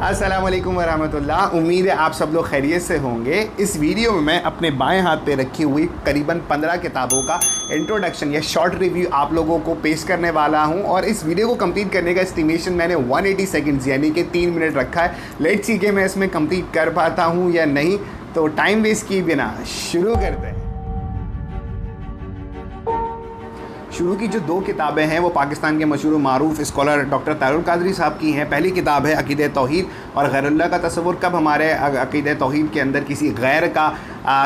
अस्सलाम वालेकुम वरहमतुल्लाह। उम्मीद है आप सब लोग खैरियत से होंगे। इस वीडियो में मैं अपने बाएं हाथ पे रखी हुई करीबन 15 किताबों का इंट्रोडक्शन या शॉर्ट रिव्यू आप लोगों को पेश करने वाला हूं और इस वीडियो को कंप्लीट करने का एस्टिमेशन मैंने 180 सेकंड्स यानी कि 3 मिनट रखा है। लेट्स सी कि मैं इसमें कंप्लीट कर पाता हूँ या नहीं। तो टाइम वेस्ट किए बिना शुरू करते हैं। शुरू की जो 2 किताबें हैं वो पाकिस्तान के मशहूर मारूफ स्कॉलर डॉक्टर तारुल कादरी साहब की हैं। पहली किताब है अक़ीदे तौहीद और गैरुल्लाह का तसव्वुर। कब हमारे अक़ीदे तौहीद के अंदर किसी गैर का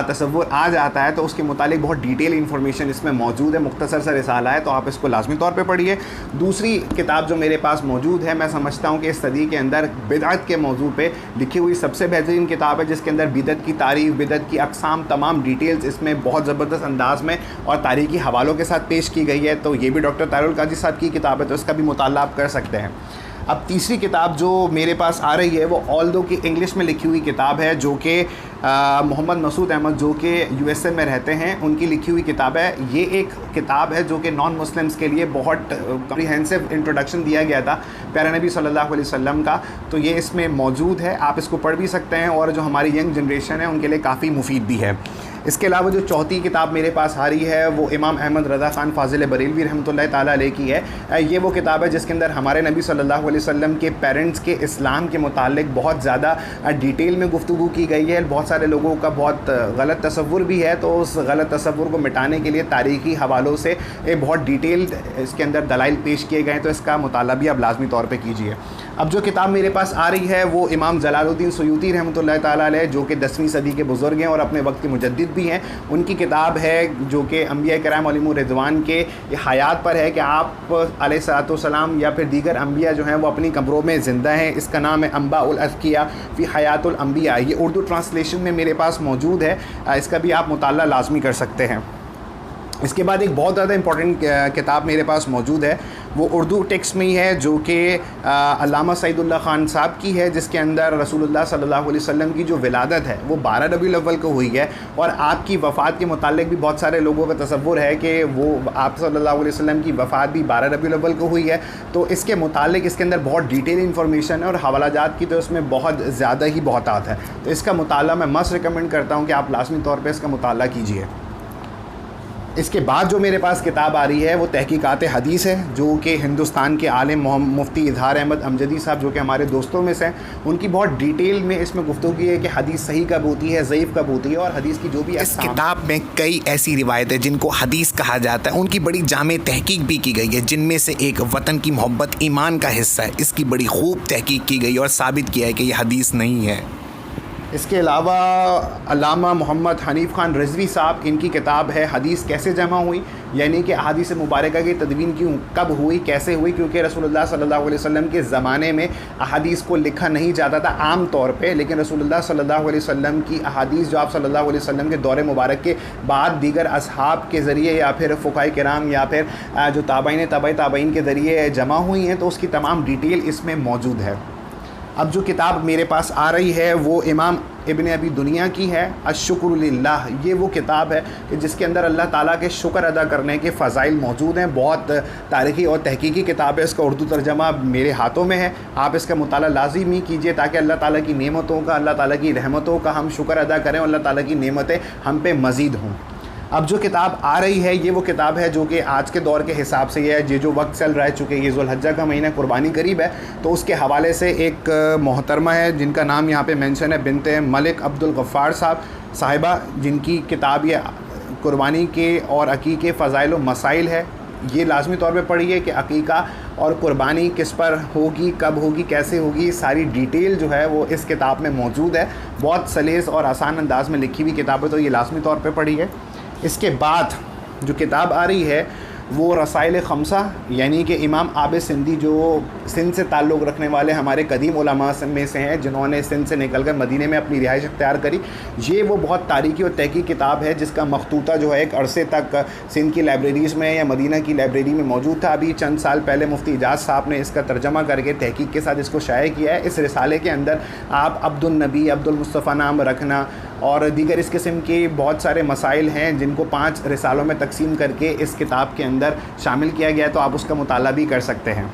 तसव्वुर आ जाता है तो उसके मुतालिक बहुत डिटेल इन्फॉर्मेशन इसमें मौजूद है। मुख्तसर सा रिसाला है तो आप इसको लाजमी तौर पे पढ़िए। दूसरी किताब जो मेरे पास मौजूद है, मैं समझता हूँ कि इस सदी के अंदर बिदअत के मौजू पे लिखी हुई सबसे बेहतरीन किताब है, जिसके अंदर बिदअत की तारीफ़, बिदअत की अक़साम, तमाम डिटेल्स इसमें बहुत ज़बरदस्त अंदाज में और तारीख़ी हवालों के साथ पेश की गई है। तो ये भी डॉक्टर तारुल कादरी साहब की किताब है, तो इसका भी मुताला आप कर सकते हैं। अब तीसरी किताब जो मेरे पास आ रही है वो ऑल्दो की इंग्लिश में लिखी हुई किताब है, जो कि मोहम्मद मसूद अहमद जो कि यूएसए में रहते हैं उनकी लिखी हुई किताब है। ये एक किताब है जो कि नॉन मुस्लिम्स के लिए बहुत कम्प्रीहेंसिव इंट्रोडक्शन दिया गया था प्यारे नबी सल्लल्लाहु अलैहि वसल्लम का, तो ये इसमें मौजूद है। आप इसको पढ़ भी सकते हैं और जो हमारी यंग जनरेशन है उनके लिए काफ़ी मुफीद भी है। इसके अलावा जो चौथी किताब मेरे पास आ रही है वो इमाम अहमद रज़ा ख़ान फ़ाज़िल बरेलवी रहमतुल्लाह ताला अलैह की है। ये वो किताब है जिसके अंदर हमारे नबी सल्लल्लाहु अलैहि वसल्लम के पेरेंट्स के इस्लाम के मुतालिक बहुत ज़्यादा डिटेल में गुफ्तगू की गई है। बहुत सारे लोगों का बहुत गलत तसव्वुर भी है, तो उस गलत तसव्वुर को मिटाने के लिए तारीख़ी हवालों से बहुत डिटेल्ड इसके अंदर दलाइल पेश किए गए, तो इसका मुताला भी आप लाजमी तौर पर कीजिए। अब जो किताब मेरे पास आ रही है वो इमाम जलालुद्दीन सुयूती रहमतुल्लाह ताला अलैह, जो कि 10वीं सदी के बुज़ुर्ग हैं और अपने वक्त के मुजद्दिद भी हैं। उनकी किताब है जो कि अंबिया किराम अलैहिमुर रिज़वान के हयात पर है कि आप अलैहिस्सलाम या फिर दीगर अंबिया जो हैं वो अपनी कब्रों में ज़िंदा हैं। इसका नाम है अंबाउल अज़किया फ़ी हयातुल अंबिया। ये उर्दू ट्रांसलेशन में मेरे पास मौजूद है, इसका भी आप मुताला लाजमी कर सकते हैं। इसके बाद एक बहुत ज़्यादा इंपॉर्टेंट किताब मेरे पास मौजूद है, वो उर्दू टेक्स्ट में ही है, जो कि अल्लामा सईदुल्लाह ख़ान साहब की है, जिसके अंदर रसूलुल्लाह सल्लल्लाहु अलैहि वसल्लम की जो विलादत है वो 12 रबीउल अव्वल को हुई है और आपकी वफ़ात के मुतालिक भी बहुत सारे लोगों का तसव्वुर है कि वो आप सल्लल्लाहु अलैहि वसल्लम की वफ़ात भी 12 रबीउल अव्वल को हुई है। तो इसके मुतालिक इसके अंदर बहुत डिटेल इन्फॉर्मेशन है और हवालाजात की तो इसमें बहुत ज़्यादा ही बहुतात है, तो इसका मुताला मैं मस्ट रिकमेंड करता हूँ कि आप लाज़मी तौर पर इसका मुताला कीजिए। इसके बाद जो मेरे पास किताब आ रही है वो तहकीकात हदीस है, जो कि हिंदुस्तान के आलिम मुफ्ती इजहार अहमद अमजदी साहब जो कि हमारे दोस्तों में से हैं, उनकी बहुत डिटेल में इसमें गुफ्तगू की है कि हदीस सही कब होती है, ज़ईफ़ कब होती है और हदीस की जो भी इस किताब में कई ऐसी रिवायतें जिनको हदीस कहा जाता है उनकी बड़ी जामे तहकीक भी की गई है, जिनमें से एक वतन की मोहब्बत ईमान का हिस्सा है। इसकी बड़ी खूब तहकीक की गई और साबित किया है कि यह हदीस नहीं है। इसके अलावा अल्लामा मोहम्मद हनीफ़ खान रिज़वी साहब, इनकी किताब है हदीस कैसे जमा हुई, यानी कि अहादीस मुबारका की तदवीन क्यों कब हुई, कैसे हुई, क्योंकि रसूलुल्लाह सल्लल्लाहु अलैहि वसल्लम के ज़माने में अहादीस को लिखा नहीं जाता था आम तौर पे, लेकिन रसूलुल्लाह सल्लल्लाहु अलैहि वसल्लम की अहादीस जो आप सल्लल्लाहु अलैहि वसल्लम के दौरे मुबारक के बाद दीगर असहाब के ज़रिए या फिर फ़ुक़हाए किराम या फिर जो ताबईन के ज़रिए जमा हुई हैं, तो उसकी तमाम डिटेल इसमें मौजूद है। अब जो किताब मेरे पास आ रही है वो इमाम इब्न अबी दुनिया की है, अश्शुक्रु लिल्लाह। ये वो किताब है कि जिसके अंदर अल्लाह ताला के शुक्र अदा करने के फ़ज़ाइल मौजूद हैं। बहुत तारीख़ी और तहकीकी किताब है, इसका उर्दू तर्जमा मेरे हाथों में है। आप इसका मुताला लाज़मी कीजिए ताकि अल्लाह ताला की नेमतों का, अल्लाह ताला की रहमतों का हम शुक्र अदा करें और अल्लाह ताला की नेमतें हम पे मज़ीद हों। अब जो किताब आ रही है ये वो किताब है जो कि आज के दौर के हिसाब से ये है, ये जो वक्त चल रहा है, चूँकि ये ज़ुल्हज्जा का महीना कुर्बानी करीब है, तो उसके हवाले से एक मोहतरमा है जिनका नाम यहाँ पे मेंशन है, बिनते मलिक अब्दुल गफ़्फ़ार साहिबा, जिनकी किताब ये कुर्बानी के और अक़ीक़े फ़ज़ाइल व मसाइल है। ये लाजमी तौर पे पढ़िए कि अक़ीक़ा और कुर्बानी किस पर होगी, कब होगी, कैसे होगी, सारी डिटेल जो है वो इस किताब में मौजूद है। बहुत सलीस और आसान अंदाज में लिखी हुई किताब है, तो ये लाजमी तौर पे पढ़िए। इसके बाद जो किताब आ रही है वो रसाइल ख़म्सा, यानी कि इमाम आबिद सिंधी जो सिंध से ताल्लुक़ रखने वाले हमारे कदीम उलमा में से हैं, जिन्होंने सिंध से निकलकर मदीने में अपनी रिहाइश अख्तियार करी। ये वो बहुत तारीख़ी और तहक़ीक़ किताब है जिसका मखतूता जो है एक अरसे तक सिंध की लाइब्रेरीज़ में या मदीना की लाइब्रेरी में मौजूद था। अभी चंद साल पहले मुफ्ती इजाज़ साहब ने इसका तर्जमा करके तहक़ीक़ के साथ इसको शाये किया है। इस रिसाले के अंदर आप अब्दुल नबी, अब्दुल मुस्तफ़ा नाम रखना और दीगर इस किस्म के बहुत सारे मसाइल हैं जिनको 5 रिसालों में तकसीम करके इस किताब के अंदर शामिल किया गया है, तो आप उसका मुताला भी कर सकते हैं।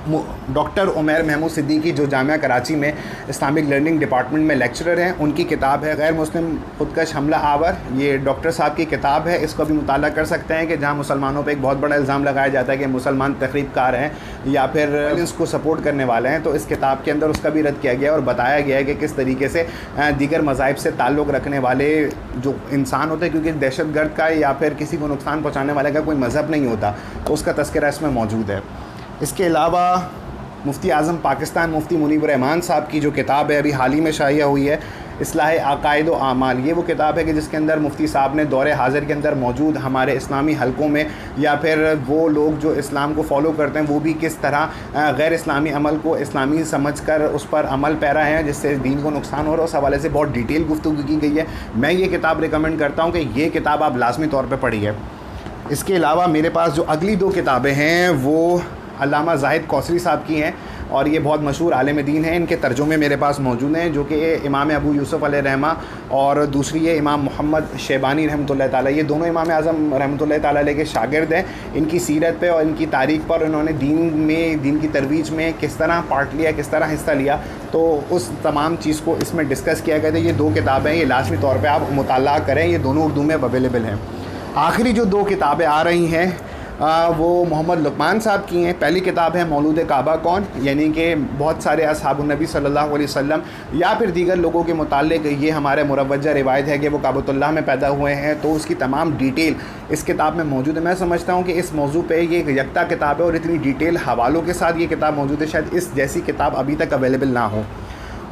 डॉक्टर उमैर महमूद सिद्दीकी जो जामिया कराची में इस्लामिक लर्निंग डिपार्टमेंट में लेक्चरर हैं, उनकी किताब है गैर मुस्लिम खुदकश हमला आवर। ये डॉक्टर साहब की किताब है, इसको भी मुताला कर सकते हैं कि जहाँ मुसलमानों पे एक बहुत बड़ा इल्ज़ाम लगाया जाता है कि मुसलमान तखरीबकार हैं या फिर इसको सपोर्ट करने वाले हैं, तो इस किताब के अंदर उसका भी रद्द किया गया और बताया गया है कि किस तरीके से दीगर मज़ाहिब से ताल्लुक़ रखने वाले जो इंसान होते हैं, क्योंकि दहशतगर्द का या फिर किसी को नुकसान पहुँचाने वाले का कोई मज़हब नहीं होता, तो उसका तज़किरा इसमें मौजूद है। इसके अलावा मुफ्ती आज़म पाकिस्तान मुफ्ती मुनीब रहमान साहब की जो किताब है अभी हाल ही में शाया हुई है, इस्लाह अक़ाइद व आमाल, ये वो किताब है कि जिसके अंदर मुफ्ती साहब ने दौरे हाज़िर के अंदर मौजूद हमारे इस्लामी हलकों में या फिर वो लोग जो इस्लाम को फॉलो करते हैं वो भी किस तरह गैर इस्लामी अमल को इस्लामी समझकर उस पर अमल पैरा हैं जिससे दीन को नुकसान हो रहा है, उस हवाले से बहुत डिटेल गुफ्तगू की गई है। मैं ये किताब रिकमेंड करता हूँ कि ये किताब आप लाजमी तौर पर पढ़िए। इसके अलावा मेरे पास जो अगली 2 किताबें हैं वो अल्लामा ज़ाहिद कौसरी साहब की हैं और ये बहुत मशहूर आलिम दीन हैं। इनके तर्जुमे मेरे पास मौजूद हैं, जो कि इमाम अबू यूसुफ़ अलैहिर्रहमा और दूसरी है इमाम मोहम्मद शैबानी रहमतुल्लाह ताला। ये दोनों इमाम आज़म रहमतुल्लाह ताला अलैह के शागिर्द हैं। इनकी सीरत पे और इनकी तारीख़ पर उन्होंने दीन की तरवीज में किस तरह पार्ट लिया, किस तरह हिस्सा लिया, तो उस तमाम चीज़ को इसमें डिस्कस किया गया था। ये 2 किताबें हैं, ये लाजमी तौर पर आप मुताला करें, ये दोनों उर्दू में अवेलेबल हैं। आखिरी जो 2 किताबें आ रही हैं वो मोहम्मद लुकमान साहब की हैं। पहली किताब है मौलूद काबा कौन, यानी कि बहुत सारे असहाबुन नबी सल्लल्लाहु अलैहि वसल्लम या फिर दीगर लोगों के मुतालिक ये हमारे मुरवज्जा रिवायत है कि वो काबतुल्लाह में पैदा हुए हैं, तो उसकी तमाम डिटेल इस किताब में मौजूद है। मैं समझता हूँ कि इस मौजू पे ये एक यकता किताब है और इतनी डिटेल हवालों के साथ ये किताब मौजूद है, शायद इस जैसी किताब अभी तक अवेलेबल ना हो।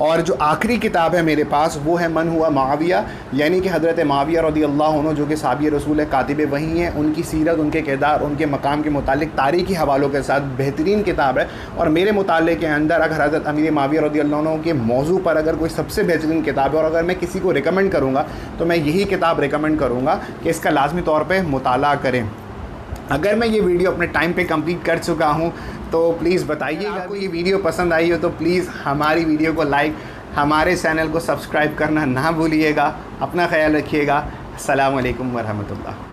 और जो आखिरी किताब है मेरे पास वो है मन हुआ माविया, यानी कि हज़रत माविया रज़ियल्लाहु अन्हु जो कि साहबी रसूल है, कातिब वही हैं, उनकी सीरत, उनके किरदार, उनके मकाम के मुतालिक तारीख़ी हवालों के साथ बेहतरीन किताब है। और मेरे मुताले के अंदर अगर हज़रत अमीर माविया रज़ियल्लाहु अन्हु के मौजू पर अगर कोई सबसे बेहतरीन किताब है और अगर मैं किसी को रिकमेंड करूँगा तो मैं यही किताब रिकमेंड करूँगा कि इसका लाजमी तौर पर मुताला करें। अगर मैं ये वीडियो अपने टाइम पे कंप्लीट कर चुका हूँ तो प्लीज़ बताइएगा। आपको ये वीडियो पसंद आई हो तो प्लीज़ हमारी वीडियो को लाइक, हमारे चैनल को सब्सक्राइब करना ना भूलिएगा। अपना ख्याल रखिएगा। अस्सलामु अलैकुम वरहमतुल्लाह।